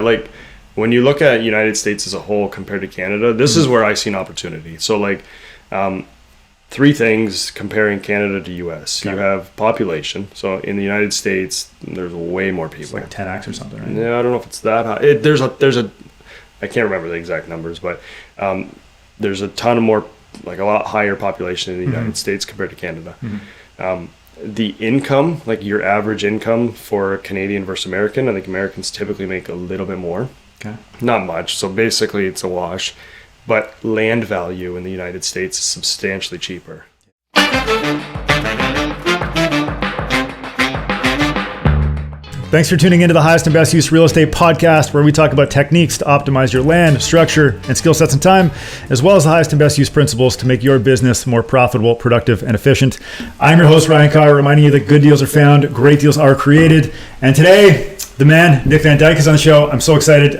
Like when you look at United States as a whole compared to Canada, this is where I see an opportunity. So like three things comparing Canada to US. You have population. So in the United States, there's way more people. It's like 10x or something, right? Yeah, I don't know if it's that high. There's a I can't remember the exact numbers, but there's a ton of more, like a lot higher population in the United States compared to Canada. The income, like your average income for Canadian versus American, I think Americans typically make a little bit more. Okay. Not much. So basically it's a wash. But land value in the United States is substantially cheaper. Thanks for tuning into the Highest and Best Use Real Estate podcast, where we talk about techniques to optimize your land, structure, and skill sets and time, as well as the highest and best use principles to make your business more profitable, productive, and efficient. I'm your host, Ryan Carr, reminding you that good deals are found, great deals are created. And today, the man, Nick Van Dyke, is on the show. I'm so excited.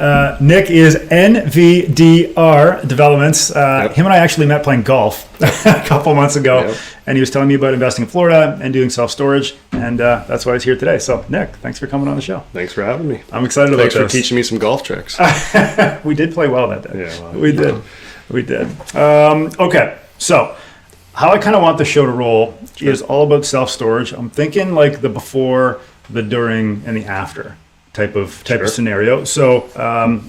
Nick is NVDR Developments. Him and I actually met playing golf a couple months ago, and he was telling me about investing in Florida and doing self-storage, and that's why he's here today. So, Nick, thanks for coming on the show. Thanks for having me. I'm excited about this. Thanks for teaching me some golf tricks. We did play well that day. Yeah, well, We did. Okay, so how I kind of want the show to roll is all about self-storage. I'm thinking like the before, the during, and the after type of scenario. So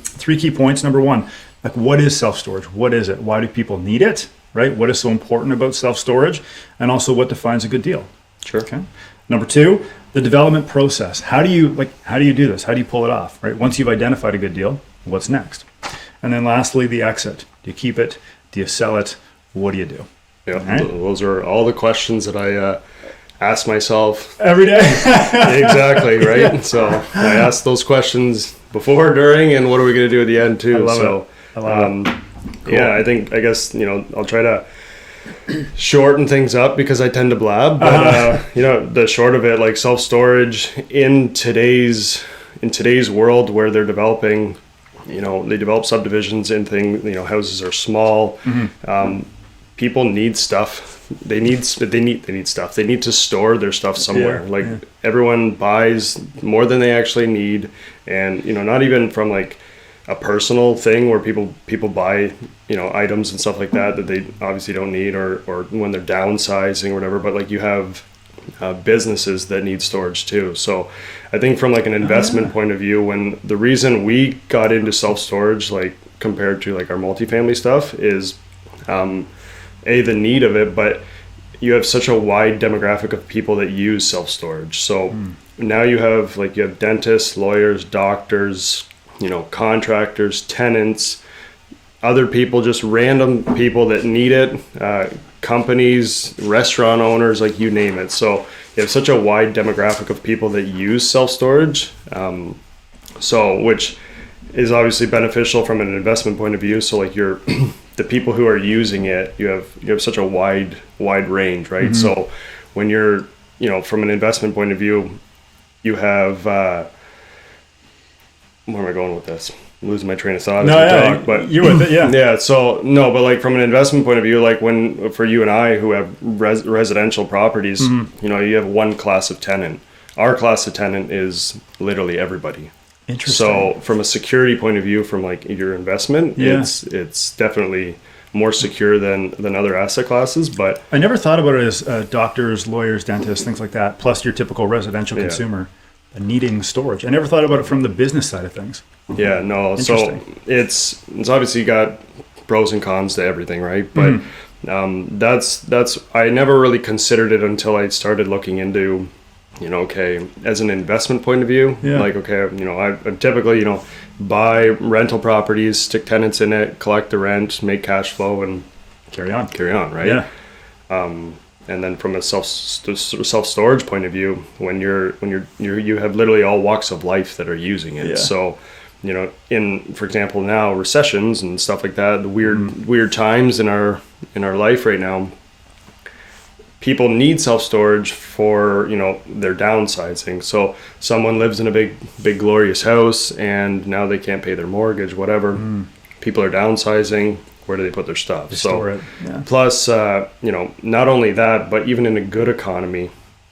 three key points. Number one, like what is self-storage? What is it? Why do people need it? Right? What is so important about self-storage? And also what defines a good deal? Sure. Okay. Number two, the development process. How do you do this? How do you pull it off? Right? Once you've identified a good deal, what's next? And then lastly, the exit. Do you keep it? Do you sell it? What do you do? Yeah. Right? Those are all the questions that I ask myself every day. Exactly, right? So I ask those questions before, during, and what are we going to do at the end too? I love it. Cool. Yeah, I guess, I'll try to shorten things up because I tend to blab, but the short of it, like self-storage in today's world where they're developing, they develop subdivisions and houses are small. People need stuff. They need stuff. They need to store their stuff somewhere. Everyone buys more than they actually need, and not even from like a personal thing where people buy items and stuff like that they obviously don't need, or when they're downsizing or whatever. But like you have businesses that need storage too. So I think from like an investment point of view, when the reason we got into self-storage, like compared to like our multifamily stuff, is the need of it, but you have such a wide demographic of people that use self-storage. So now you have dentists, lawyers, doctors, contractors, tenants, other people, just random people that need it, companies, restaurant owners, like you name it. So you have such a wide demographic of people that use self-storage, which is obviously beneficial from an investment point of view. So like the people who are using it, you have such a wide range, right? So when you're, from an investment point of view, you have, where am I going with this? I'm losing my train of thought as we talk, but you're with it, yeah. Yeah. So no, but like from an investment point of view, like for you and I who have residential properties, you have one class of tenant. Our class of tenant is literally everybody. Interesting. So from a security point of view, from like your investment, it's definitely more secure than other asset classes. But I never thought about it as doctors, lawyers, dentists, things like that, plus your typical residential consumer needing storage. I never thought about it from the business side of things. Yeah, no. So it's obviously got pros and cons to everything, right? But that's I never really considered it until I started looking into, as an investment point of view, I typically, buy rental properties, stick tenants in it, collect the rent, make cash flow, and carry on, right? Yeah. And then from a self-storage point of view, when you have literally all walks of life that are using it. Yeah. So, for example, now recessions and stuff like that, the weird times in our life right now, people need self-storage for, their downsizing. So someone lives in a big glorious house and now they can't pay their mortgage, whatever. People are downsizing. Where do they put their stuff? Store it. Yeah. Plus, not only that, but even in a good economy,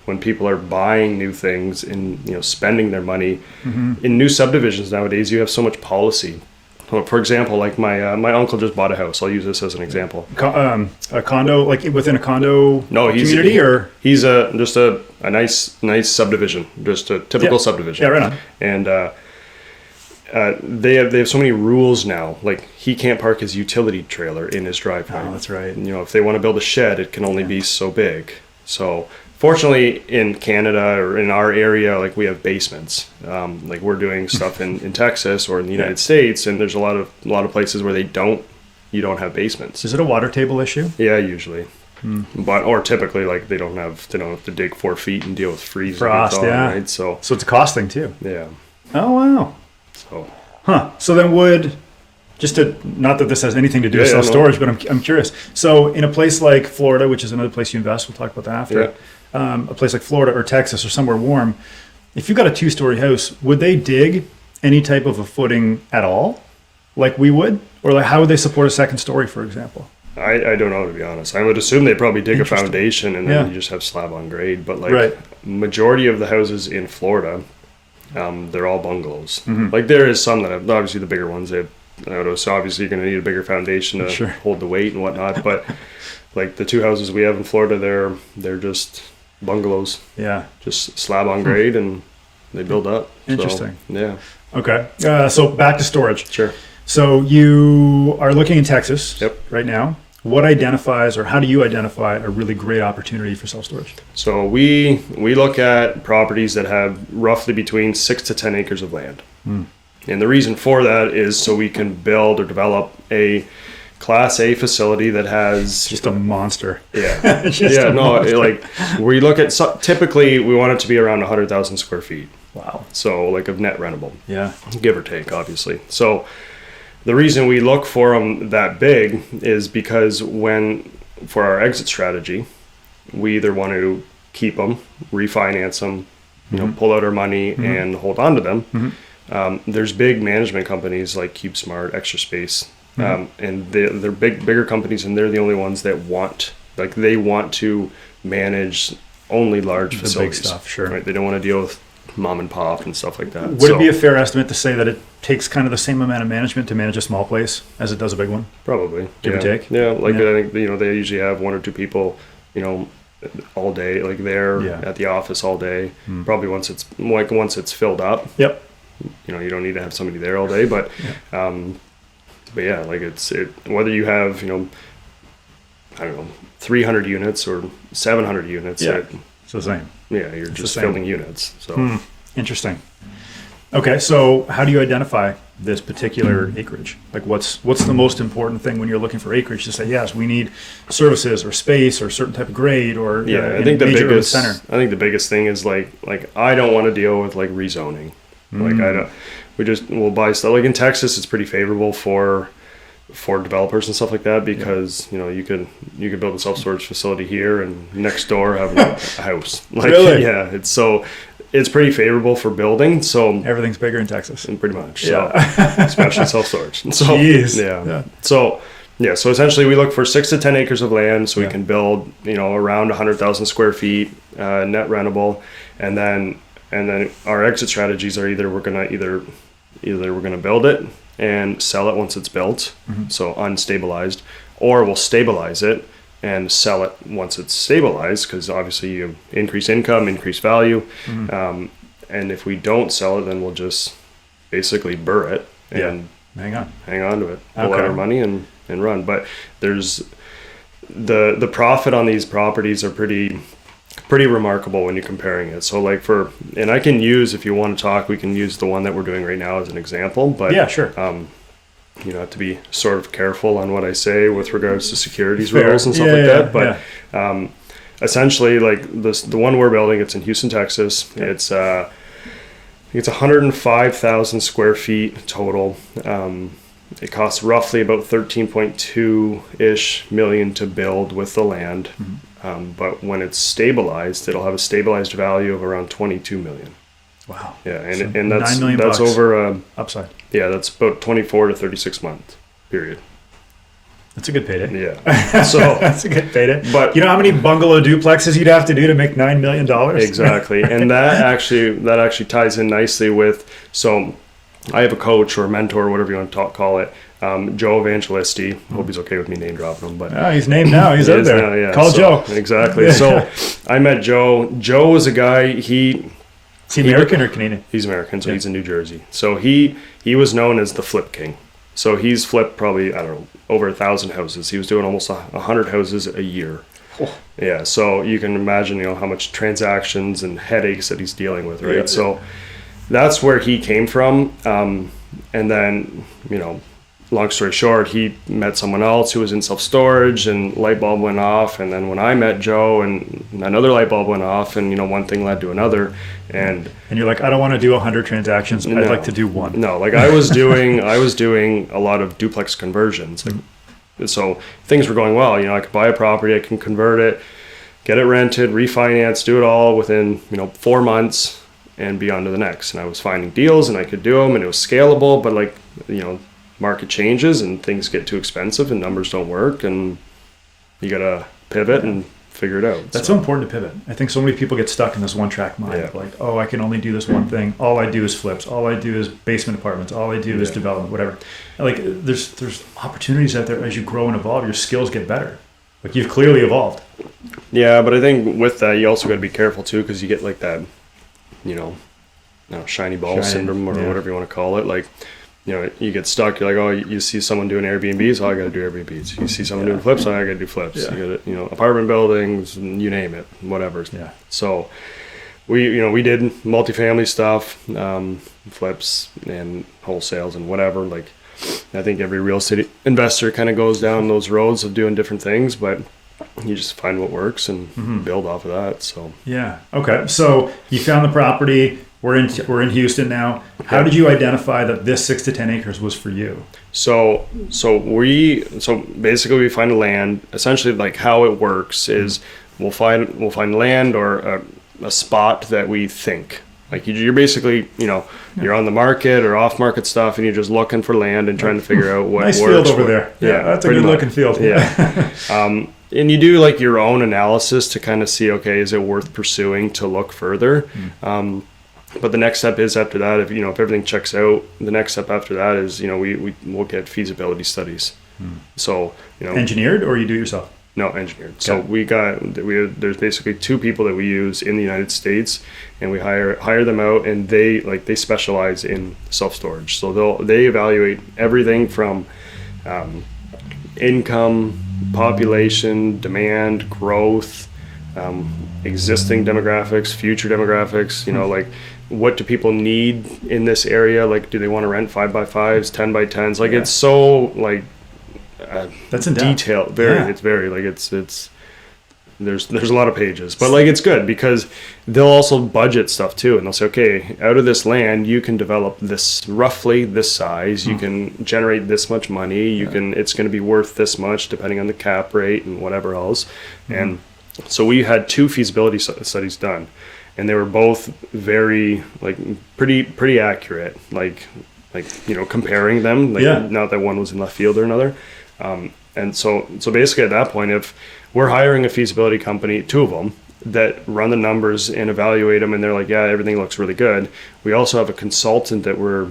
when people are buying new things and, spending their money in new subdivisions nowadays, you have so much policy. For example, like my uncle just bought a house. I'll use this as an example. A condo, like within a condo community, or he's just a nice subdivision, just a typical subdivision. Yeah, right on. And they have so many rules now. Like he can't park his utility trailer in his driveway. Oh, that's right. If they want to build a shed, it can only be so big. So fortunately, in Canada or in our area, like we have basements. Like we're doing stuff in Texas or in the United States, and there's a lot of places where you don't have basements. Is it a water table issue? Yeah, usually. Or typically, like they don't have to dig 4 feet and deal with freezing. Frost, right? So it's a cost thing too. Yeah. Oh wow. So then not that this has anything to do with self-storage, but I'm curious. So in a place like Florida, which is another place you invest, we'll talk about that after. A place like Florida or Texas or somewhere warm, if you've got a 2-story house, would they dig any type of a footing at all, like we would, or like how would they support a second story, for example? I don't know, to be honest. I would assume they probably dig a foundation and then you just have slab on grade. But majority of the houses in Florida, they're all bungalows. Like there is some that have, obviously the bigger ones, so obviously you're going to need a bigger foundation to hold the weight and whatnot. But like the 2 houses we have in Florida, they're just bungalows. Yeah. Just slab on grade and they build up. Interesting. So, yeah. Okay. So back to storage. Sure. So you are looking in Texas right now. What identifies, or how do you identify a really great opportunity for self-storage? So we look at properties that have roughly between 6 to 10 acres of land. And the reason for that is so we can build or develop a Class A facility that has just a monster. Yeah. Monster. Like we look at, typically we want it to be around 100,000 square feet. Wow. So like of net rentable. Yeah. Give or take, obviously. So the reason we look for them that big is because for our exit strategy, we either want to keep them, refinance them, pull out our money and hold on to them. There's big management companies like CubeSmart, Extra Space, and they're bigger companies, and they're the only ones that want to manage only large facilities. Big stuff, sure. Right? They don't want to deal with mom and pop and stuff like that. Would it be a fair estimate to say that it takes kind of the same amount of management to manage a small place as it does a big one? Probably. Give or take? Yeah, I think, they usually have 1 or 2 people, all day, like there at the office all day. Probably once it's filled up. Yep. You don't need to have somebody there all day, but yeah, like it's whether you have, I don't know, 300 units or 700 units. Yeah. It's the same. Yeah, you're just filling units. So Interesting. Okay, so how do you identify this particular acreage? Like what's the most important thing when you're looking for acreage to say, yes, we need services or space or certain type of grade or I think the biggest thing is like I don't want to deal with like rezoning. Like we'll buy stuff like in Texas. It's pretty favorable for developers and stuff like that because you could build a self-storage facility here and next door have a house. Like, really? Yeah, it's pretty favorable for building. So everything's bigger in Texas, and pretty much. So especially self-storage. So jeez. Yeah. So essentially we look for 6 to 10 acres of land so we can build around 100,000 square feet net rentable, and then our exit strategies are either we're gonna build it and sell it once it's built, so unstabilized, or we'll stabilize it and sell it once it's stabilized, because obviously you increase income, increase value, and if we don't sell it, then we'll just basically burr it and hang on to it, pull out our money and run. But there's the profit on these properties are pretty remarkable when you're comparing it. So like and I can use, if you want to talk, we can use the one that we're doing right now as an example, but yeah, sure. Have to be sort of careful on what I say with regards to securities rules and stuff that. But essentially, like the one we're building, it's in Houston, Texas. Yeah. It's I think it's 105,000 square feet total. It costs roughly about 13.2-ish million to build with the land. But when it's stabilized, it'll have a stabilized value of around 22 million. Wow. Yeah, and so and that's $9 million over upside. Yeah, that's about 24 to 36 month period. That's a good payday. Yeah. So that's a good payday. But you know how many bungalow duplexes you'd have to do to make $9 million? Exactly. And that actually ties in nicely with, so I have a coach or mentor, or whatever you want to call it, Joe Evangelisti. Hope he's okay with me name dropping him, but he's named now. He's out there. Now, yeah. Call Joe. Exactly. Yeah. So I met Joe. Joe was a guy. Is he American or Canadian? He's American, so he's in New Jersey. So he was known as the Flip King. So he's flipped probably, I don't know, over 1,000 houses. He was doing almost 100 houses a year. Oh. Yeah, so you can imagine, how much transactions and headaches that he's dealing with, right? Yeah. So that's where he came from. And then, long story short, he met someone else who was in self-storage, and light bulb went off. And then when I met Joe, and another light bulb went off, and one thing led to another. And you're like, I don't want to do 100 transactions. I'd like to do one. No, like I was doing a lot of duplex conversions. So things were going well. I could buy a property, I can convert it, get it rented, refinance, do it all within 4 months, and be on to the next. And I was finding deals, and I could do them, and it was scalable. But market changes and things get too expensive and numbers don't work, and you gotta pivot and figure it out. That's so important to pivot. I think so many people get stuck in this one track mind. Yeah. Like, I can only do this one thing. All I do is flips. All I do is basement apartments. All I do is development, whatever. Like there's opportunities out there as you grow and evolve, your skills get better. Like you've clearly evolved. Yeah, but I think with that you also gotta be careful too, because you get like that, shiny ball syndrome or whatever you want to call it. Like, you get stuck. You're like, you see someone doing Airbnbs, I got to do Airbnbs. You see someone doing flips, I got to do flips. Yeah. You got apartment buildings, you name it, whatever. Yeah. So we did multifamily stuff, flips and wholesales and whatever. Like, I think every real estate investor kind of goes down those roads of doing different things, but you just find what works and build off of that. So yeah. Okay. So you found the property. We're in Houston now. How did you identify that this 6 to 10 acres was for you? So basically we find land. Essentially, like how it works is we'll find land or a spot that we think. Like you're basically you're on the market or off market stuff, and you're just looking for land and trying to figure out what nice works. Field over there. Yeah, that's a good looking field. Yeah. And you do like your own analysis to kind of see, okay, is it worth pursuing to look further? But the next step is after that, if everything checks out, the next step after that is we'll get feasibility studies. So engineered, or you do it yourself? No, engineered. So there's basically 2 people that we use in the United States, and we hire them out, and they specialize in self-storage. So they evaluate everything from income, population, demand, growth, existing demographics, future demographics, like what do people need in this area? Like, do they want to rent 5x5s, 10x10s? Like, it's so like that's in detail. It's very like it's there's a lot of pages, but like it's good because they'll also budget stuff too, and they'll say, okay, out of this land you can develop this roughly this size, you can generate this much money, it's going to be worth this much depending on the cap rate and whatever else. And so we had 2 feasibility studies done, and they were both very pretty accurate, like comparing them, not that one was in left field or another. And so basically at that point, if we're hiring a feasibility company, 2 of them, that run the numbers and evaluate them, and they're like, yeah, everything looks really good. We also have a consultant that we're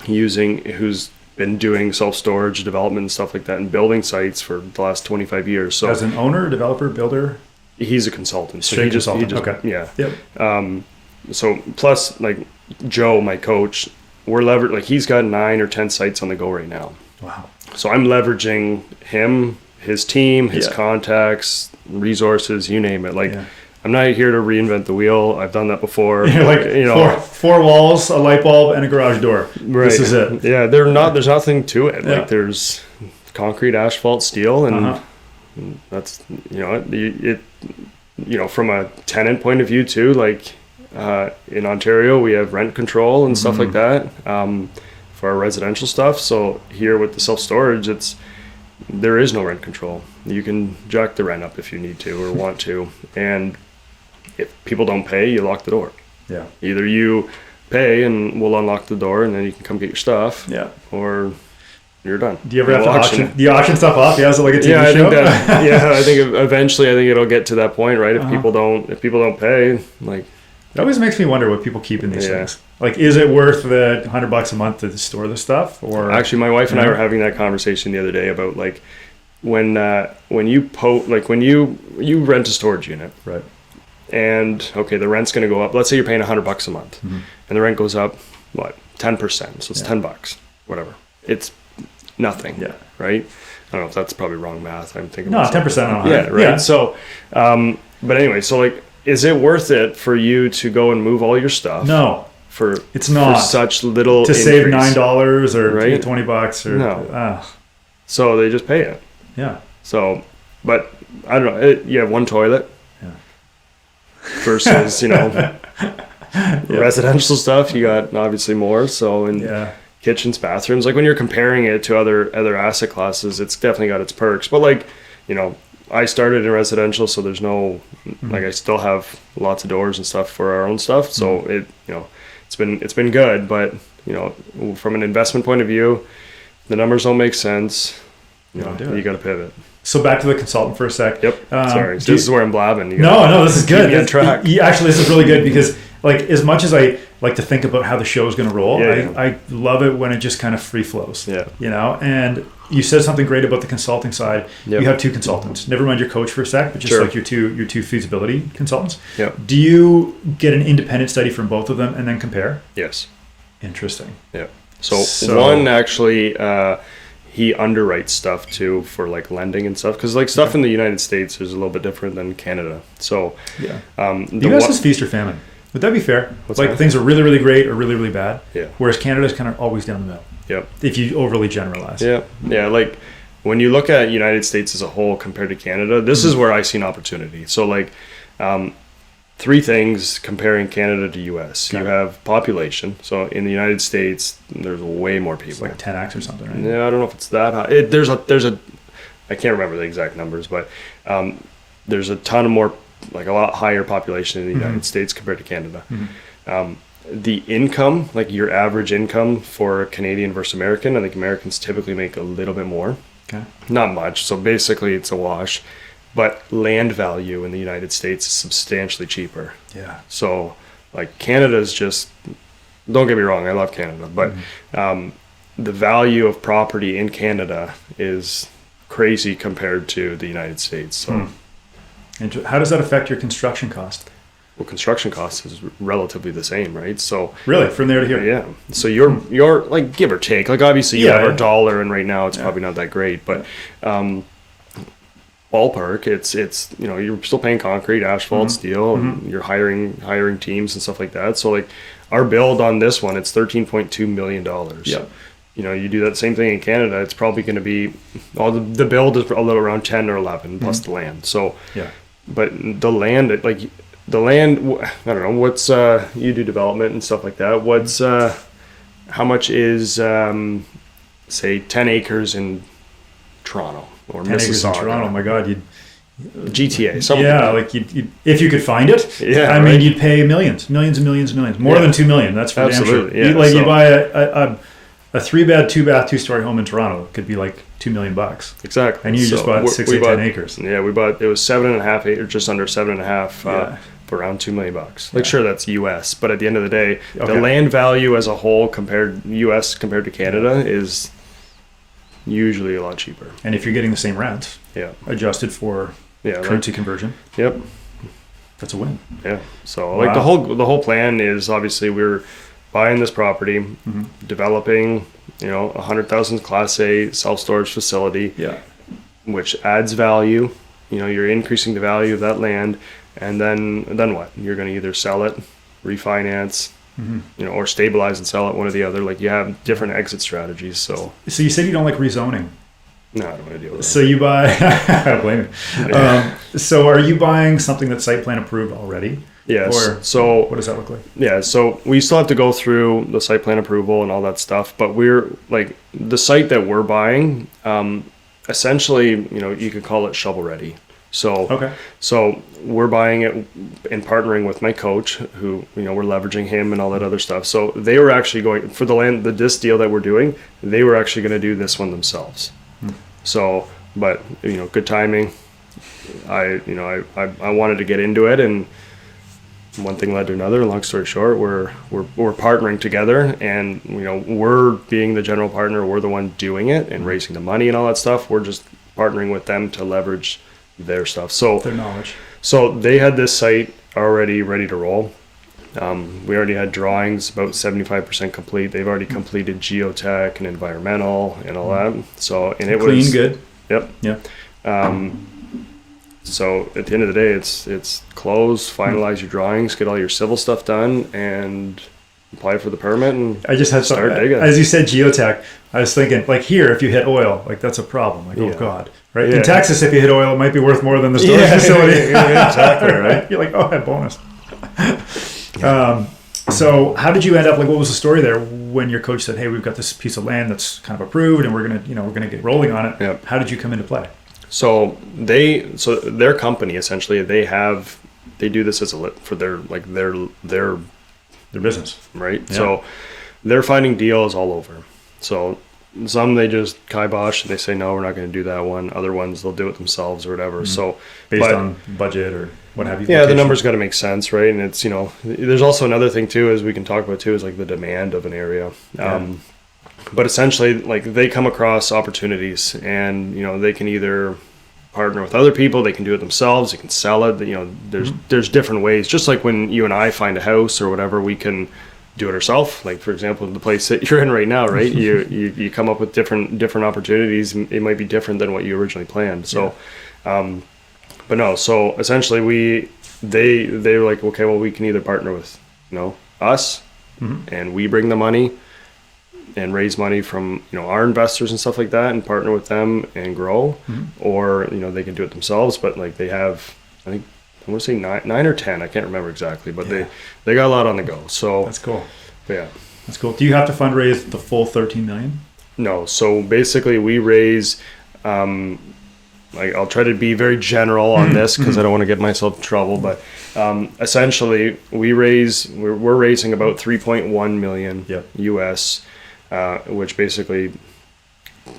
using who's been doing self-storage development and stuff like that and building sites for the last 25 years. So as an owner, developer, builder? He's a consultant. So he just okay. Yeah. Yep. So plus like Joe, my coach, we're leveraged, like he's got 9 or 10 sites on the go right now. Wow. So I'm leveraging him, his team, his contacts, resources, you name it. Like I'm not here to reinvent the wheel. I've done that before. Four walls, a light bulb, and a garage door. Right. This is it. Yeah, there's nothing to it. Like there's concrete, asphalt, steel, and that's from a tenant point of view too. Like in Ontario, we have rent control and stuff like that for our residential stuff. So here with the self-storage, there is no rent control. You can jack the rent up if you need to or want to, and if people don't pay, you lock the door. Yeah. Either you pay and we'll unlock the door and then you can come get your stuff. Yeah. Or you're done. Do you ever have to auction? Do you auction stuff off? Yeah, is it like a TV I show? think that. I think eventually, it'll get to that point, right? If people don't pay, like. It always makes me wonder what people keep in these things. Like, is it worth the $100 a month to store the stuff? Or actually, my wife and I were having that conversation the other day about like when you rent a storage unit, right? And okay, the rent's going to go up. Let's say you're paying $100 a month, and the rent goes up 10%. So it's $10, whatever. It's nothing, right? I don't know if that's probably wrong math. I'm thinking 10% on 100. Yeah, right. Yeah. So, but anyway, so like. Is it worth it for you to go and move all your stuff? No, it's not for such little to save $9 or right? $20 or no. So they just pay it. Yeah. So, but I don't know. You have one toilet versus residential stuff. You got obviously more. So kitchens, bathrooms. Like when you're comparing it to other asset classes, it's definitely got its perks. But like I started in residential, so there's no like I still have lots of doors and stuff for our own stuff. So it's been good, but from an investment point of view, the numbers don't make sense. You got to pivot. So back to the consultant for a sec. Yep. Sorry, this is where I'm blabbing. No, this is good. On track. Actually, this is really good because like as much as I like to think about how the show is going to roll, I love it when it just kind of free flows. Yeah. And you said something great about the consulting side. Yep. You have two consultants. Never mind your coach for a sec, but just like your two feasibility consultants. Yep. Do you get an independent study from both of them and then compare? Yes. Interesting. Yeah. So one actually he underwrites stuff too for like lending and stuff because like stuff in the United States is a little bit different than Canada. So the US is feast or famine. Would that be fair? What's like that? Things are really, really great or really, really bad. Yeah. Whereas Canada is kind of always down the middle. Yep. If you overly generalize. Yeah. Yeah. Like when you look at United States as a whole compared to Canada, this is where I see an opportunity. So like three things comparing Canada to US. You have population. So in the United States, there's way more people. It's like 10x or something, right? Yeah, I don't know if it's that high. There's a I can't remember the exact numbers, but there's a ton of more, like a lot higher population in the United States compared to Canada. The income, like your average income for Canadian versus American, I think Americans typically make a little bit more. Okay. Not much. So basically it's a wash. But land value in the United States is substantially cheaper. Yeah. So like Canada's just, don't get me wrong, I love Canada, but the value of property in Canada is crazy compared to the United States. So And how does that affect your construction cost? Well, construction cost is relatively the same, right? So really, from there to here. Yeah. So you're like give or take. Like obviously you have our dollar, and right now it's probably not that great, but ballpark, it's you're still paying concrete, asphalt, steel, and you're hiring teams and stuff like that. So like our build on this one, it's $13.2 million. Yeah. You do that same thing in Canada, it's probably going to be the build is a little around 10 or 11 plus the land. So but the land, I don't know, what's you do development and stuff like that. What's how much is say 10 acres in Toronto or 10 acres in Toronto? Oh my God, you'd GTA. Something like you'd if you could find it. Yeah, I mean, you'd pay millions, more than $2 million. That's for damn sure. Yeah, you buy a 3-bed, 2-bath, 2-story home in Toronto could be like $2 million. Exactly. And you just bought 10 acres. Yeah, we bought, it was 7.5 acres, just under 7.5 for around $2 million. Like sure, that's US, but at the end of the day, the land value as a whole compared US compared to Canada is usually a lot cheaper. And if you're getting the same rent, adjusted for currency conversion, that's a win. Yeah. So like the whole plan is obviously we're buying this property, developing, 100,000 Class A self-storage facility, which adds value. You're increasing the value of that land, and then what? You're going to either sell it, refinance, or stabilize and sell it, one or the other. Like you have different exit strategies. So you said you don't like rezoning. No, I don't want to deal with that. So you buy, I don't blame you. So are you buying something that's site plan approved already? Yes. Or so what does that look like? Yeah. So we still have to go through the site plan approval and all that stuff, but we're like the site that we're buying, essentially, you could call it shovel ready. So we're buying it and partnering with my coach, who, you know, we're leveraging him and all that other stuff. So they were actually going for the land, this deal that we're doing, they were actually going to do this one themselves. So, but, you know, good timing. I wanted to get into it, and one thing led to another. Long story short, we're partnering together, and, you know, we're being the general partner. We're the one doing it and raising the money and all that stuff. We're just partnering with them to leverage their stuff. So their knowledge. So they had this site already ready to roll. We already had drawings about 75% complete. They've already completed geotech and environmental and all that. So, and it clean, was good. Yep. Yeah. So at the end of the day, it's close, finalize your drawings, get all your civil stuff done, and apply for the permit. And I just had start digging. As you said, geotech. I was thinking, like, here, if you hit oil, like, that's a problem. Like, oh God, right? Yeah. In Texas, if you hit oil, it might be worth more than the storage facility. Yeah, exactly, right? You're like, oh, I had bonus. So how did you end up, like, what was the story there when your coach said, hey, we've got this piece of land that's kind of approved and we're gonna get rolling on it? Yep. How did you come into play? So their company, essentially, they do this as for their business, right? Yeah. So they're finding deals all over. So some they just kibosh and they say, no, we're not going to do that one. Other ones, they'll do it themselves or whatever. So based on budget or what have you. Yeah, location. the numbers got to make sense, right? And it's, you know, there's also another thing too, as we can talk about too, is like the demand of an area. Yeah. But essentially, like, they come across opportunities, and, you know, they can either partner with other people, they can do it themselves, they can sell it. You know, there's different ways. Just like when you and I find a house or whatever, we can do it ourselves. Like, for example, the place that you're in right now, right? you come up with different opportunities. It might be different than what you originally planned. So, but no. So essentially, they were like, okay, well, we can either partner with, you know, us, and we bring the money and raise money from, you know, our investors and stuff like that, and partner with them and grow, or, you know, they can do it themselves. But like, they have, I think, I want to say nine or 10, I can't remember exactly, but they got a lot on the go. So that's cool. Yeah, that's cool. Do you have to fundraise the full 13 million? No. So basically, we raise, like, I'll try to be very general on this because I don't want to get myself in trouble, but essentially we're raising about 3.1 million US, which basically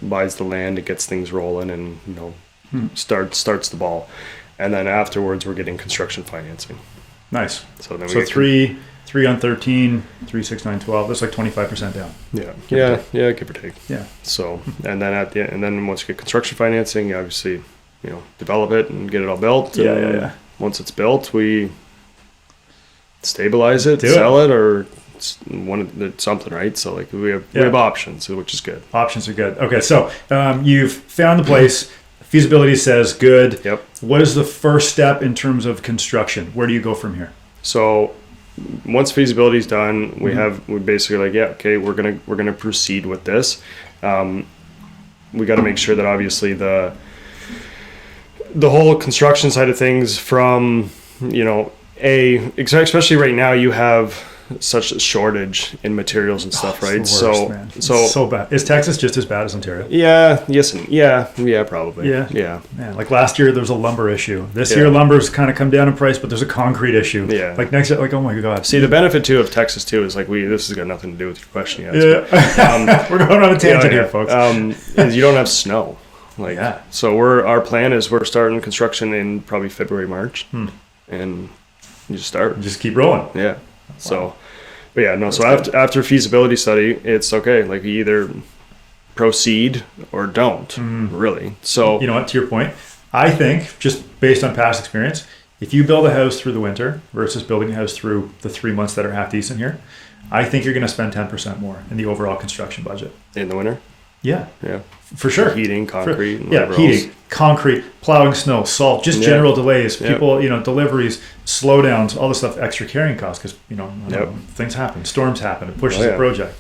buys the land, it gets things rolling, and, you know, starts the ball. And then afterwards, we're getting construction financing. Nice. So then three on 13, 3, 6, 9, 12. That's like 25% down. Yeah, give or take. Yeah. So, and then once you get construction financing, you obviously, you know, develop it and get it all built. Yeah. Once it's built, we stabilize it, sell it, or something, right? So like we have options, which is good. Options are good. Okay, so you've found the place. Feasibility says good. Yep. What is the first step in terms of construction? Where do you go from here? So once feasibility is done, we basically like, we're gonna proceed with this. We got to make sure that obviously the whole construction side of things, from, you know, especially right now, you have such a shortage in materials and stuff, right? It's the worst, man. It's so bad. Is Texas just as bad as Ontario? Yeah, probably. Yeah. Man, like last year there was a lumber issue. This year lumber's kind of come down in price, but there's a concrete issue. Yeah. Like next year, like, oh my God. See, the benefit too of Texas too is like this has got nothing to do with your question yet. Yeah. We're going on a tangent here, folks. Is you don't have snow. So our plan is we're starting construction in probably February, March, and you just start. Just keep rolling. Yeah. Wow. So, but yeah, no. So after feasibility study, it's okay. Like, you either proceed or don't, really. So, you know what? To your point, I think, just based on past experience, if you build a house through the winter versus building a house through the 3 months that are half decent here, I think you're going to spend 10% more in the overall construction budget in the winter. Yeah. Yeah. For sure. Heating, concrete. Heating, concrete, plowing snow, salt, just general delays, people, you know, deliveries, slowdowns, all this stuff, extra carrying costs, because, you know, things happen, storms happen, it pushes the project.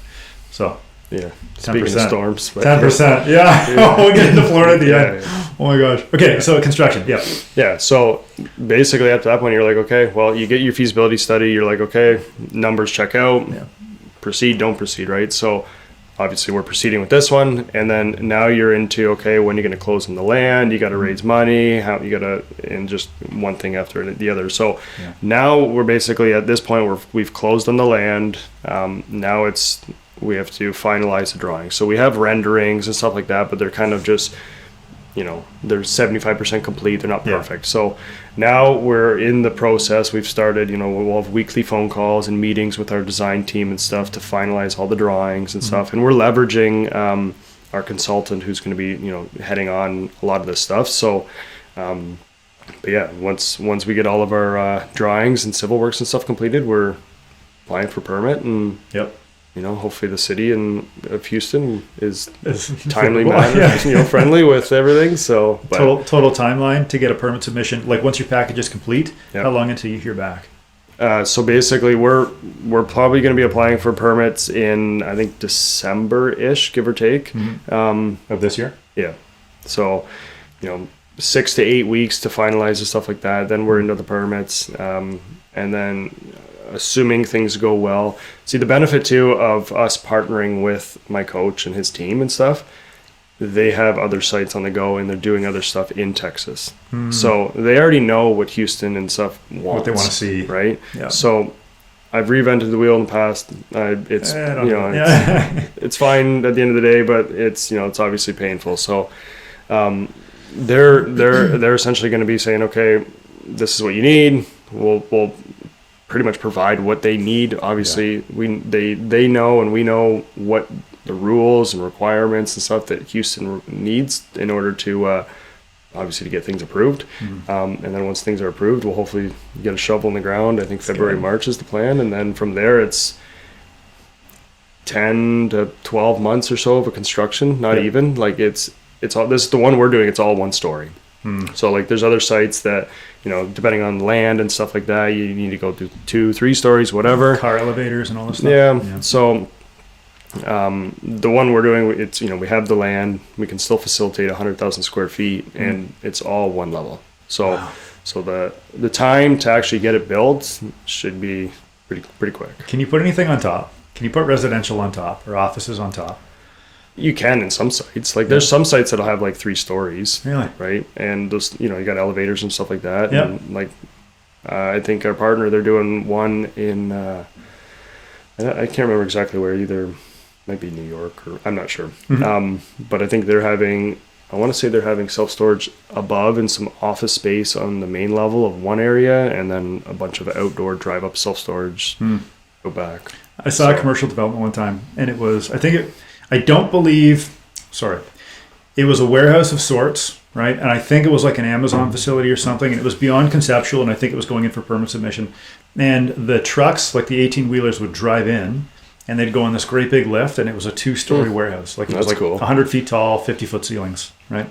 So, yeah. Speaking of storms. 10%. Yeah. We'll get into Florida at the end. Yeah. Oh my gosh. Okay. So construction. Yeah. Yeah. So basically after that point, you're like, okay, well, you get your feasibility study. You're like, okay, numbers check out. Yeah. Proceed, don't proceed, right? So obviously we're proceeding with this one, and then now you're into, okay, when you're going to close on the land, you got to raise money, how you got to, and just one thing after the other. So now we're basically at this point where we've closed on the land. Now we have to finalize the drawings. So we have renderings and stuff like that, but they're kind of just, they're 75% complete. They're not perfect. So now we're in the process. We've started, we'll have weekly phone calls and meetings with our design team and stuff to finalize all the drawings and stuff. And we're leveraging our consultant who's going to be, heading on a lot of this stuff. So, but yeah, once we get all of our drawings and civil works and stuff completed, we're applying for permit, and hopefully the city of Houston is timely manner, friendly with everything. So total timeline to get a permit submission, like once your package is complete, how long until you hear back? So basically we're probably going to be applying for permits in, I think, December-ish, give or take. Of this year? Yeah. So, 6 to 8 weeks to finalize and stuff like that. Then we're into the permits. And then assuming things go well. See, the benefit too of us partnering with my coach and his team and stuff, they have other sites on the go and they're doing other stuff in Texas. So they already know what Houston and stuff wants. What they want to see. Right? Yeah. So I've reinvented the wheel in the past. It's fine at the end of the day, but it's obviously painful. So they're essentially going to be saying, okay, this is what you need. We'll pretty much provide what they need. Obviously, they know, and we know what the rules and requirements and stuff that Houston needs in order to obviously to get things approved. And then once things are approved, we'll hopefully get a shovel in the ground. I think February, March is the plan, and then from there it's 10 to 12 months or so of a construction. Not even like it's all. This is the one we're doing. It's all one story. So like there's other sites that, depending on land and stuff like that, you need to go through 2-3 stories, whatever. Car elevators and all this stuff. Yeah. So the one we're doing, it's, we have the land, we can still facilitate 100,000 square feet, and it's all one level. So so the time to actually get it built should be pretty quick. Can you put anything on top? Can you put residential on top or offices on top? You can in some sites. Like there's some sites that'll have like 3 stories. Really? Right? And those, you got elevators and stuff like that. Yeah. And like I think our partner, they're doing one in I can't remember exactly where either. Might be New York, or I'm not sure. But I think I want to say they're having self-storage above and some office space on the main level of one area, and then a bunch of outdoor drive-up self-storage go back. I saw a commercial development one time, and it was, it was a warehouse of sorts, right? And I think it was like an Amazon facility or something, and it was beyond conceptual, and I think it was going in for permit submission. And the trucks, like the 18-wheelers, would drive in, and they'd go on this great big lift, and it was a 2-story warehouse. Like it was like cool. 100 feet tall, 50-foot ceilings, right?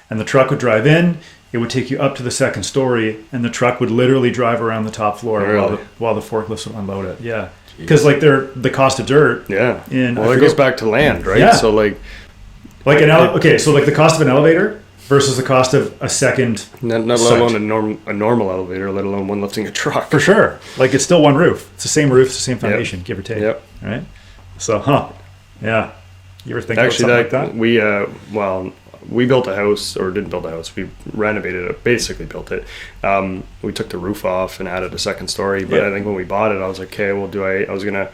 And the truck would drive in, it would take you up to the 2nd story, and the truck would literally drive around the top floor while the forklifts would unload it. Yeah. Because like the cost of dirt. Yeah. It goes back to land, right? Yeah. So like the cost of an elevator versus the cost of a second. Not let alone a normal elevator, let alone one lifting a truck. For sure. Like it's still one roof. It's the same roof, it's the same foundation, give or take. Yep. Right? So, yeah. You ever think about something like that? We built a house, or didn't build a house. We renovated it, basically built it. We took the roof off and added a 2nd story. But I think when we bought it, I was like, okay, I was going to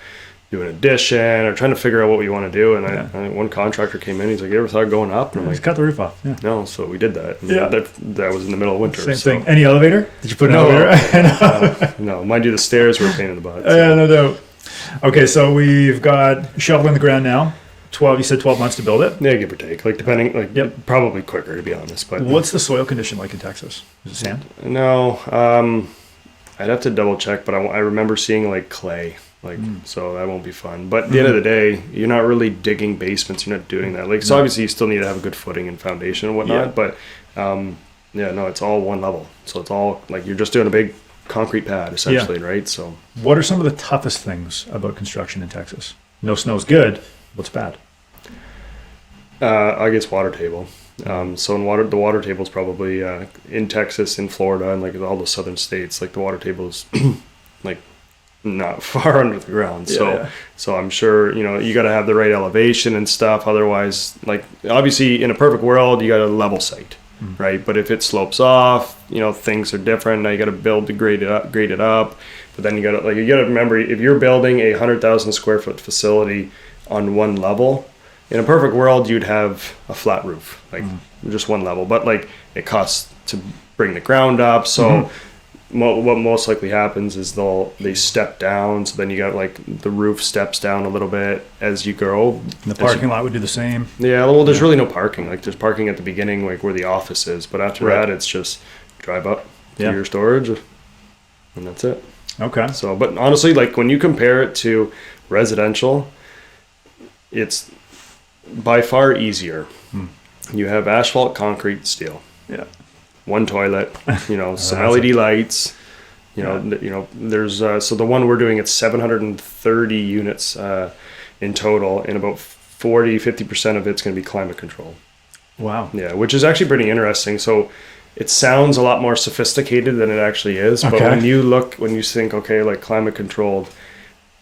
do an addition or trying to figure out what we want to do. And one contractor came in, he's like, you ever thought of going up? And I'm like, cut the roof off. Yeah. No, so we did that. That was in the middle of winter. Same thing. Any elevator? Did you put an elevator? No, mind you, the stairs were a pain in the butt. So. Yeah, no doubt. Okay, so we've got shovel in the ground now. You said 12 months to build it? Yeah, give or take. Like depending, probably quicker to be honest. But what's the soil condition like in Texas? Is it sand? No, I'd have to double check, but I remember seeing like clay, so that won't be fun. But at the end of the day, you're not really digging basements. You're not doing that. Like so, obviously you still need to have a good footing and foundation and whatnot. But it's all one level. So it's all like you're just doing a big concrete pad essentially, right? So what are some of the toughest things about construction in Texas? No snow's good. What's bad? I guess water table. So the water table is probably in Texas, in Florida, and like all the southern states. Like the water table is like not far under the ground. Yeah. So I'm sure, you got to have the right elevation and stuff. Otherwise, like obviously in a perfect world, you got a level site, right? But if it slopes off, things are different. Now you got to build to grade it up. But then you got to remember, if you're building a 100,000 square foot facility on one level, in a perfect world, you'd have a flat roof, like just one level. But like it costs to bring the ground up. So what most likely happens is they step down. So then you got like the roof steps down a little bit as you grow. And the parking lot would do the same. Yeah, well, there's really no parking. Like there's parking at the beginning, like where the office is. But after that, it's just drive up to your storage, and that's it. Okay. So, but honestly, like when you compare it to residential, it's by far easier. You have asphalt, concrete, steel. Yeah. One toilet, some LED lights, there's, so the one we're doing, it's 730 units in total, and about 50% of it's going to be climate controlled. Wow. Yeah, which is actually pretty interesting. So it sounds a lot more sophisticated than it actually is. But when you think, okay, like climate controlled,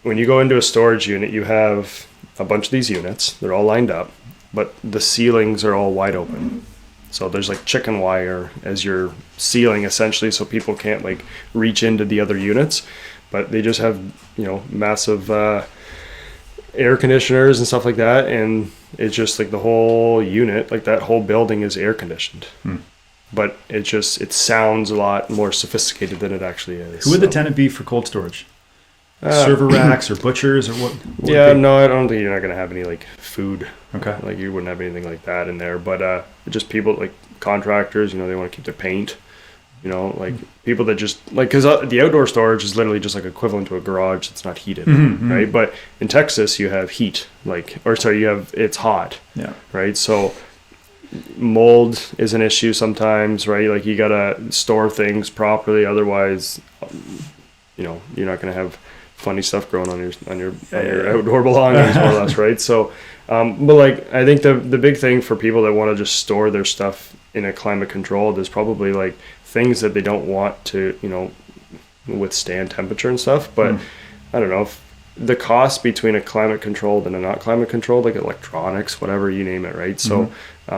when you go into a storage unit, you have a bunch of these units. They're all lined up, but the ceilings are all wide open. So there's like chicken wire as your ceiling essentially, so people can't like reach into the other units, but they just have, massive air conditioners and stuff like that. And it's just like the whole unit, like that whole building is air conditioned. But it sounds a lot more sophisticated than it actually is. Who would the tenant be for cold storage? Server racks or butchers or what no, I don't think you're not going to have any like food. Okay. Like you wouldn't have anything like that in there, but just people like contractors, they want to keep their paint, like people that just like, because the outdoor storage is literally just like equivalent to a garage that's not heated, right? But in Texas you have heat, it's hot, right? So mold is an issue sometimes, right? Like you gotta store things properly, otherwise you're not going to have funny stuff growing on your outdoor belongings, more or less, right? So but like I think the big thing for people that want to just store their stuff in a climate controlled is probably like things that they don't want to withstand temperature and stuff. But I don't know if the cost between a climate controlled and a not climate controlled, like electronics, whatever you name it, right? So I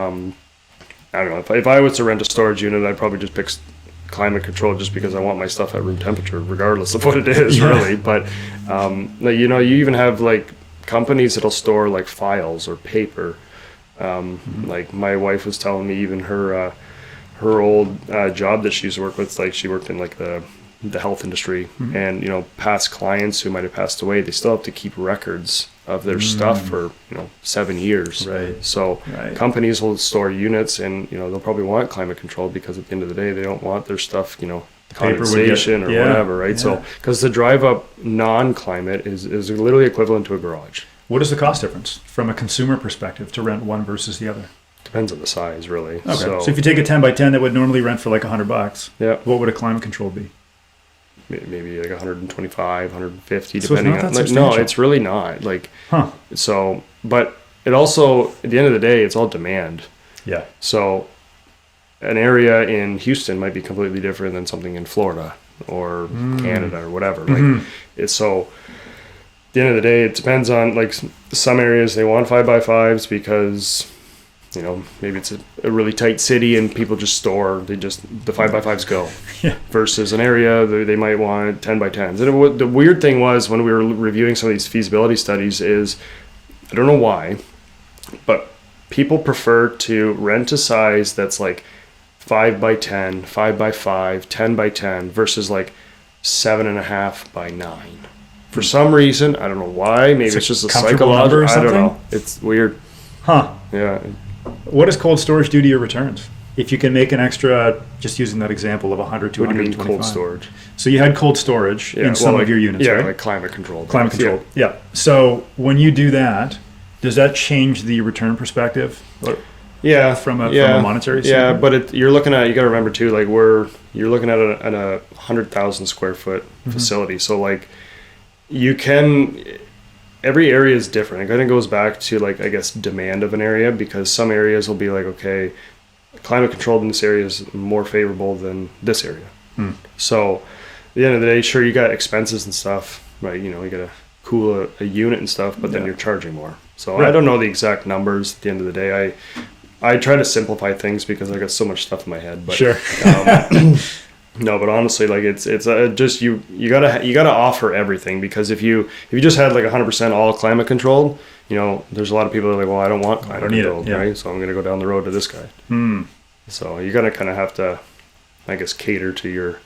don't know, if I was to rent a storage unit, I'd probably just pick climate control just because I want my stuff at room temperature regardless of what it is, really. But you even have like companies that'll store like files or paper. Like my wife was telling me, even her old job that she used to work with, like she worked in like the health industry, and past clients who might have passed away, they still have to keep records of their stuff for 7 years. Right. So companies will store units, and they'll probably want climate control because at the end of the day, they don't want their stuff condensation or whatever, right? So because the drive up non-climate is literally equivalent to a garage. What is the cost difference from a consumer perspective to rent one versus the other? Depends on the size, really. Okay. So if you take a 10 by 10 that would normally rent for like $100, what would a climate control be? Maybe like 125, 150, so depending on. Like, no, it's really not. Like, so, but it also, at the end of the day, it's all demand. Yeah. So, an area in Houston might be completely different than something in Florida or Canada or whatever. Like, it's so. At the end of the day, it depends on, like, some areas they want 5x5s because maybe it's a really tight city and people just store, the 5x5s go. Versus an area they might want 10x10s. And the weird thing was, when we were reviewing some of these feasibility studies, is I don't know why, but people prefer to rent a size that's like 5x10, 5x5, 10x10 versus like 7.5x9. For some reason, I don't know why. Maybe it's just a psychological. I don't know. It's weird. Yeah. What does cold storage do to your returns? If you can make an extra, just using that example of 100 to 125. What do you mean cold storage? So you had cold storage in some of your units, right? Yeah, like climate controlled. Climate controlled. Yeah. So when you do that, does that change the return perspective? Yeah, from a monetary standpoint? Yeah, but you got to remember too, like you're looking at a 100,000 square foot facility. So like every area is different. It kind of goes back to, like, I guess, demand of an area, because some areas will be like, okay, climate controlled in this area is more favorable than this area. So at the end of the day, sure, you got expenses and stuff, right? You got to cool a unit and stuff, but then you're charging more. So Right. I don't know the exact numbers at the end of the day. I try to simplify things because I got so much stuff in my head. But, Sure. no, but honestly, like it's just you gotta offer everything, because if you just had like 100% all climate controlled, there's a lot of people that are like, well, I don't want climate need it, controlled, yeah. right? So I'm gonna go down the road to this guy. So you gotta kind of have to, I guess, cater to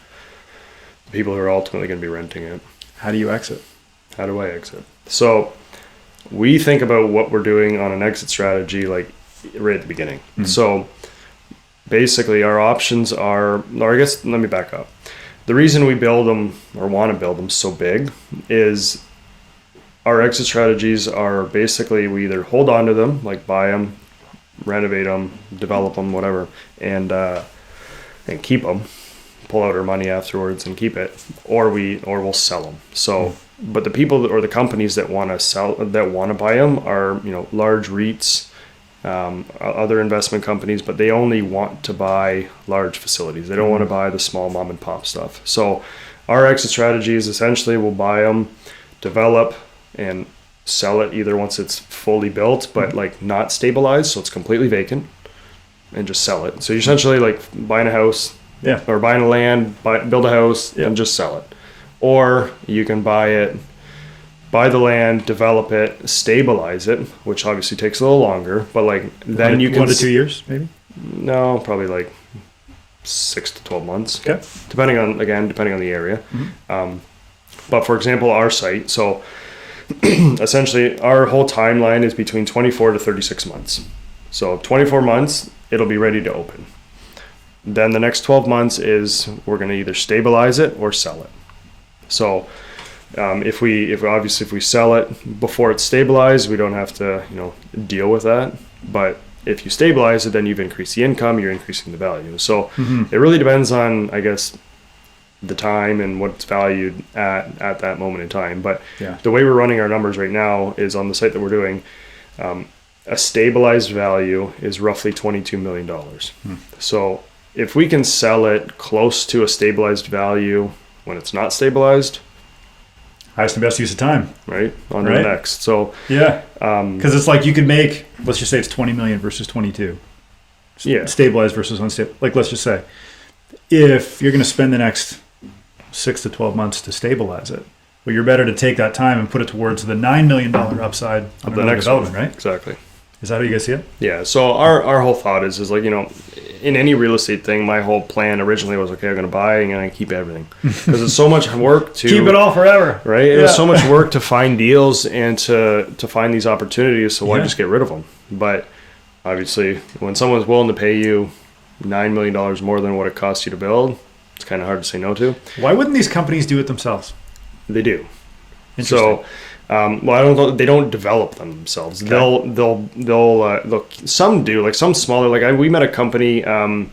the people who are ultimately gonna be renting it. How do you exit? How do I exit? So we think about what we're doing on an exit strategy like right at the beginning. So basically our options are, or I guess let me back up. The reason we build them or want to build them so big is our exit strategies are basically we either hold on to them, like buy them, renovate them, develop them, whatever, and keep them, pull out our money afterwards and keep it, or we'll sell them. So but the people or the companies that want to buy them are large REITs, other investment companies, but they only want to buy large facilities. They don't want to buy the small mom and pop stuff. So our exit strategy is essentially we'll buy them, develop, and sell it either once it's fully built, but like not stabilized, so it's completely vacant, and just sell it. So you're essentially like buying a house, or buying a land, build a house, and just sell it. Or you can buy the land, develop it, stabilize it, which obviously takes a little longer, but like then you can 1 to 2 years, maybe? No, probably like 6 to 12 months. Okay. Depending on the area. But for example, our site, so essentially our whole timeline is between 24 to 36 months. So 24 months, it'll be ready to open. Then the next 12 months is we're going to either stabilize it or sell it. So if we sell it before it's stabilized, we don't have to deal with that. But if you stabilize it, then you've increased the income, you're increasing the value. So it really depends on, I guess, the time and what it's valued at that moment in time. But the way we're running our numbers right now is on the site that we're doing, a stabilized value is roughly $22 million. So if we can sell it close to a stabilized value when it's not stabilized, highest and best use of time, right? On to the next. So because it's like you could make, let's just say it's 20 million versus 22. Stabilized versus unstable. Like let's just say, if you're going to spend the next 6 to 12 months to stabilize it, well, you're better to take that time and put it towards the $9 million upside of the next development, right? Exactly. Is that how you guys see it? Yeah. So our whole thought is like, in any real estate thing, my whole plan originally was, okay, I'm going to buy and I'm going to keep everything, because it's so much work to keep it all forever, right? It was so much work to find deals and to find these opportunities. So why just get rid of them? But obviously, when someone's willing to pay you $9 million more than what it costs you to build, it's kind of hard to say no to. Why wouldn't these companies do it themselves? They do. Interesting. So, well, I don't know. They don't develop them themselves. Okay. They'll some do, like some smaller. Like we met a company when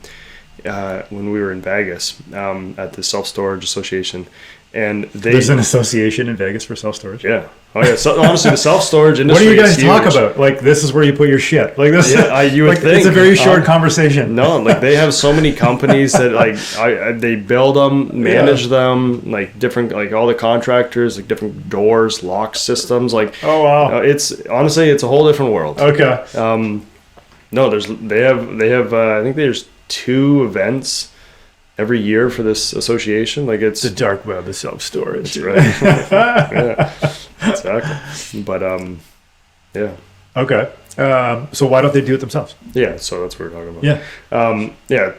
we were in Vegas at the Self-Storage Association, and there's an association in Vegas for self-storage. Yeah. Oh yeah. So honestly, the self-storage industry. What do you guys talk about? Like this is where you put your shit. Like this. Yeah, you would think it's a very short conversation. No, like they have so many companies that they build them, manage them, like different, like all the contractors, like different doors, lock systems. Like oh wow, it's honestly it's a whole different world. Okay. No, they have I think there's 2 events every year for this association. Like it's the dark web, the self-storage. That's right. Yeah, exactly. But yeah. Okay. So why don't they do it themselves? Yeah. So that's what we're talking about. Yeah. Yeah.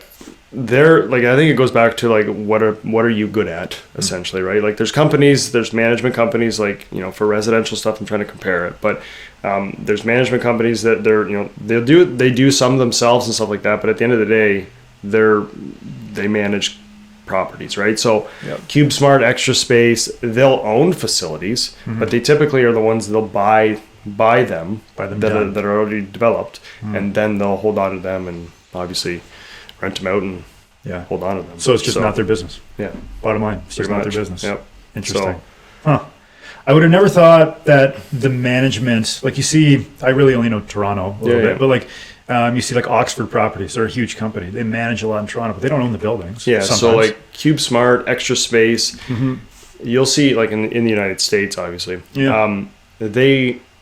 They're like, I think it goes back to like what are you good at essentially, right? Like there's management companies, like for residential stuff. I'm trying to compare it, but there's management companies that they do some themselves and stuff like that. But at the end of the day, they manage properties, right? So CubeSmart, Extra Space, they'll own facilities, but they typically are the ones they'll buy them that are already developed, and then they'll hold on to them and obviously rent them out and hold on to them. So it's just not their business. Yeah. Bottom line, it's just not their business. Yep. Interesting. I would have never thought that the management, like you see, I really only know Toronto a little bit, but like you see like Oxford Properties, they're a huge company. They manage a lot in Toronto, but they don't own the buildings. Yeah, sometimes. so like CubeSmart, Extra Space, you'll see like in the United States, obviously,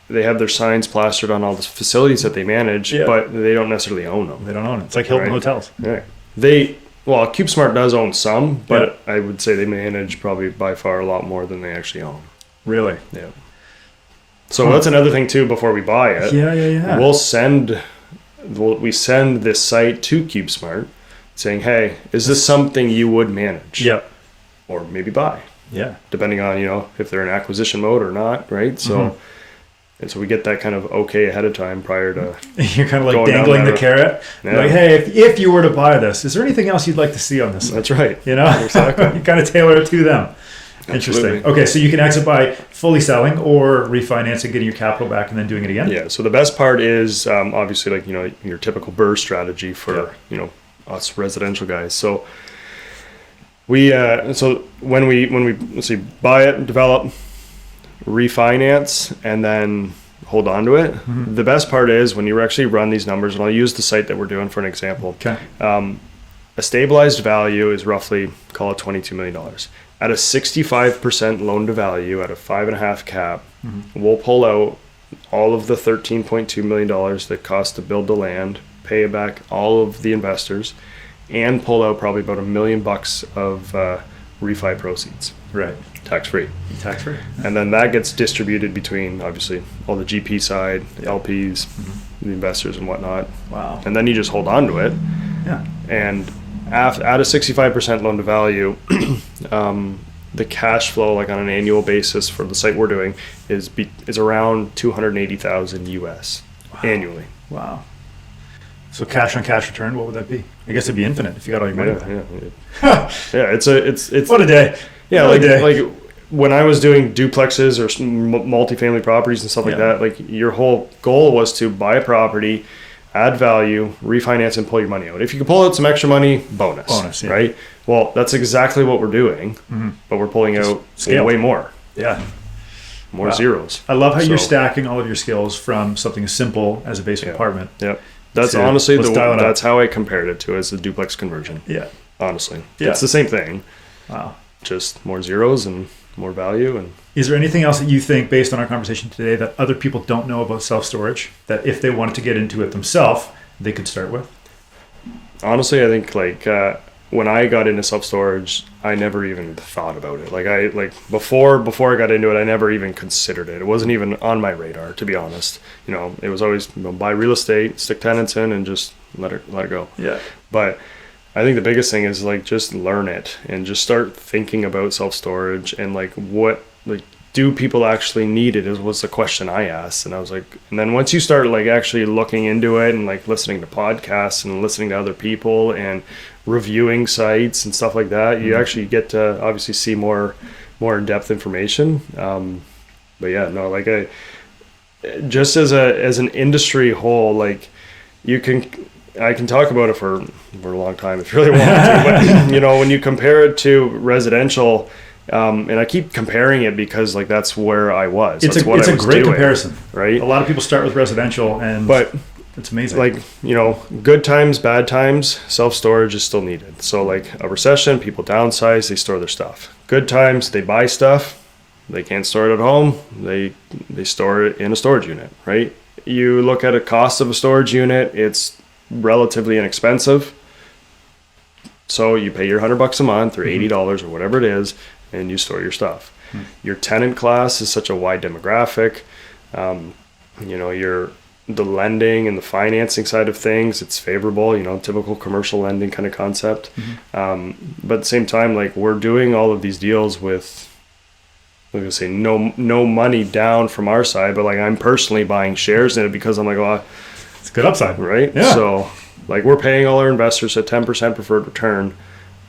they have their signs plastered on all the facilities that they manage, but they don't necessarily own them. They don't own it. It's like Hilton hotels. Right. CubeSmart does own some, but I would say they manage probably by far a lot more than they actually own. Really? Yeah. So that's another thing too. Before we buy it, we send this site to CubeSmart, saying, "Hey, is this something you would manage?" Yep. Or maybe buy. Yeah. Depending on if they're in acquisition mode or not, right? So. And so we get that kind of okay ahead of time prior to. You're kind of like dangling the carrot. Yeah. Like, hey, if you were to buy this, is there anything else you'd like to see on this? That's right. Exactly. You kind of tailor it to them. Interesting. Okay, so you can exit by fully selling or refinancing, getting your capital back, and then doing it again. Yeah. So the best part is obviously like your typical BRRRR strategy for us residential guys. So when we let's see, buy it, develop, refinance, and then hold on to it. Mm-hmm. The best part is when you actually run these numbers, and I'll use the site that we're doing for an example. Okay. A stabilized value is roughly, call it $22 million. At a 65% loan to value at a 5.5 cap, we'll pull out all of the $13.2 million that cost to build the land, pay back all of the investors, and pull out probably about $1 million of refi proceeds. Right. Tax-free. Tax-free. And then that gets distributed between, obviously, all the GP side, the LPs, the investors and whatnot. Wow. And then you just hold on to it. Yeah. And at a 65% loan to value, the cash flow, like on an annual basis for the site we're doing, is around $280,000 US annually. Wow. So cash on cash return, what would that be? I guess it'd be infinite if you got all your money back. Yeah. It's what a day. Yeah, like when I was doing duplexes or multifamily properties and stuff like that, like your whole goal was to buy a property, add value, refinance, and pull your money out. If you can pull out some extra money, bonus, right? Well, that's exactly what we're doing, but we're pulling out way more. Yeah. More zeros. I love how you're stacking all of your skills from something as simple as a basic apartment. Yeah. That's honestly, that's how I compared it to as a duplex conversion. Yeah. Honestly. Yeah. It's the same thing. Wow. Just more zeros and more value. And is there anything else that you think, based on our conversation today, that other people don't know about self-storage, that if they wanted to get into it themselves, they could start with? Honestly, I think when I got into self-storage, I never even thought about it. Before I got into it, I never even considered it. It wasn't even on my radar, to be honest. It was always buy real estate, stick tenants in, and just let it go. Yeah. But I think the biggest thing is just learn it and just start thinking about self-storage and what do people actually need it was the question I asked. And I was and then once you start actually looking into it and listening to podcasts and listening to other people and reviewing sites and stuff like that, you actually get to obviously see more in-depth information. But yeah, no, just as an industry whole, I can talk about it for a long time if you really want to, but when you compare it to residential, and I keep comparing it because that's where I was. It's a great comparison, right? A lot of people start with residential, but it's amazing. Good times, bad times, self-storage is still needed. So a recession, people downsize, they store their stuff. Good times, they buy stuff, they can't store it at home, they store it in a storage unit, right? You look at a cost of a storage unit, it's relatively inexpensive. So you pay your $100 a month or $80 or whatever it is, and you store your stuff. Your tenant class is such a wide demographic. The lending and the financing side of things, it's favorable, typical commercial lending kind of concept. But at the same time, we're doing all of these deals with, no money down from our side, but I'm personally buying shares in it because I'm it's good upside, right? Yeah. So we're paying all our investors a 10% preferred return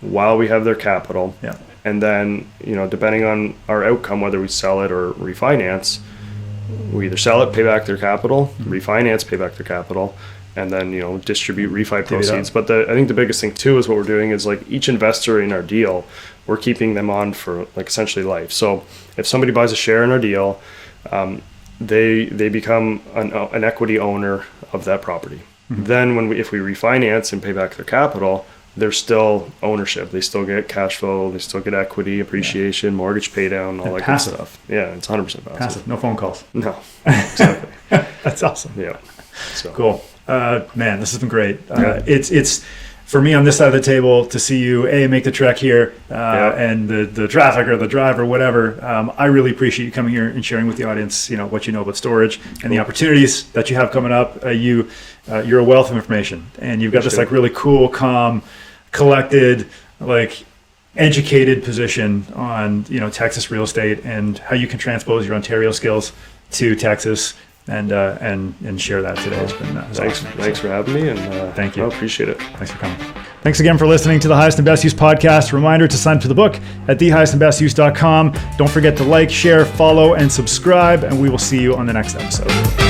while we have their capital. Yeah. And then, depending on our outcome, whether we sell it or refinance, we either sell it, pay back their capital, refinance, pay back their capital, and then, distribute refi proceeds. But I think the biggest thing too is what we're doing is each investor in our deal, we're keeping them on for essentially life. So if somebody buys a share in our deal, they become an equity owner of that property. Then if we refinance and pay back their capital, there's still ownership. They still get cash flow. They still get equity, appreciation, mortgage pay down, all that good stuff. Yeah, it's 100% passive. No phone calls. No, exactly. That's awesome. Yeah. So. Cool. Man, this has been great. It's for me on this side of the table to see you make the trek here and the traffic or the drive or whatever. I really appreciate you coming here and sharing with the audience, what you know about storage and the opportunities that you have coming up. You're a wealth of information, and you've got this like really cool, calm, collected, like educated position on Texas real estate and how you can transpose your Ontario skills to Texas. And share that today. It's been thanks for having me, and thank you. I appreciate it. Thanks for coming. Thanks again for listening to the Highest and Best Use podcast. Reminder to sign up to the book at thehighestandbestuse.com. Don't forget to like, share, follow, and subscribe, and we will see you on the next episode.